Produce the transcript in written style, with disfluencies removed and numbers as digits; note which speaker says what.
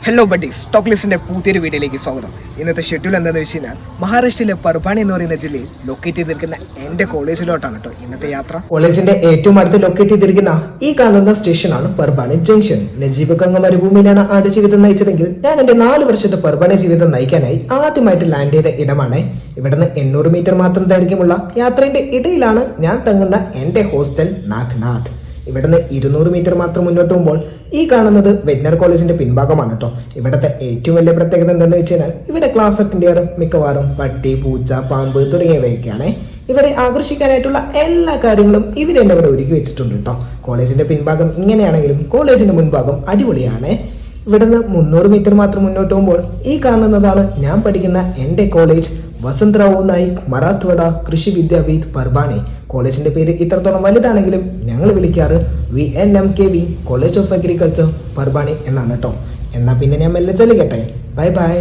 Speaker 1: Hello buddies, stock ലിസ്റ്റിന്റെ പുതിയൊരു വീഡിയോയിലേക്ക് സ്വാഗതം. ഇന്നത്തെ ഷെഡ്യൂൾ എന്താണെന്ന് വെച്ച് കഴിഞ്ഞാൽ മഹാരാഷ്ട്രയിലെ പർബാണി എന്ന് പറയുന്ന ജില്ലയിൽ ലൊക്കേറ്റ് ചെയ്തിരിക്കുന്ന എൻ്റെ കോളേജിലോട്ടാണ് കേട്ടോ ഇന്നത്തെ യാത്ര.
Speaker 2: കോളേജിന്റെ ഏറ്റവും അടുത്ത് ലൊക്കേറ്റ് ചെയ്തിരിക്കുന്ന ഈ കാണുന്ന സ്റ്റേഷനാണ് പർബാണി ജംഗ്ഷൻ. നജീബ് ഗംഗ മരുഭൂമിയിലാണ് ആദ്യ ജീവിതം നയിച്ചതെങ്കിൽ ഞാൻ എന്റെ 4 വർഷത്തെ പർബാണി ജീവിതം നയിക്കാനായി ആദ്യമായിട്ട് ലാൻഡ് ചെയ്ത ഇടമാണ്. ഇവിടുന്ന് 800 മീറ്റർ മാത്രം ദൈർഘ്യമുള്ള യാത്രയുടെ ഇടയിലാണ് ഞാൻ തങ്ങുന്ന എന്റെ ഹോസ്റ്റൽ നാഗ്നാഥ്. ഇവിടുന്ന് 200 മീറ്റർ മാത്രം മുന്നോട്ട് പോകുമ്പോൾ ഈ കാണുന്നത് വെറ്റിനർ കോളേജിന്റെ പിൻഭാഗമാണ് കേട്ടോ. ഇവിടുത്തെ ഏറ്റവും വലിയ പ്രത്യേകത എന്താണെന്ന് വെച്ച് കഴിഞ്ഞാൽ ഇവിടെ ക്ലാസ് അറ്റൻഡ് മിക്കവാറും പട്ടി, പൂച്ച, പാമ്പ് തുടങ്ങിയവയൊക്കെയാണ്. ഇവരെ ആകർഷിക്കാനായിട്ടുള്ള എല്ലാ കാര്യങ്ങളും ഇവരെന്നെ ഇവിടെ ഒരുക്കി വെച്ചിട്ടുണ്ട് കേട്ടോ. കോളേജിന്റെ പിൻഭാഗം ഇങ്ങനെയാണെങ്കിലും കോളേജിന്റെ മുൻഭാഗം അടിപൊളിയാണ്. ഇവിടുന്ന് 300 മീറ്റർ മാത്രം മുന്നോട്ട് പോകുമ്പോൾ ഈ കാണുന്നതാണ് ഞാൻ പഠിക്കുന്ന എൻ്റെ കോളേജ്, വസന്തറാവു നായിക് മറാത്ത്വാഡ കൃഷി വിദ്യാപീഠ് പർബാണി. കോളേജിന്റെ പേര് ഇത്രത്തോളം വലുതാണെങ്കിലും ഞങ്ങൾ വിളിക്കാറ് VNMKV കോളേജ് ഓഫ് അഗ്രികൾച്ചർ പർബാണി എന്നാണ് കേട്ടോ. എന്നാൽ പിന്നെ ഞാൻ മെല്ലെ ചൊല്ലിക്കട്ടെ. Bye bye.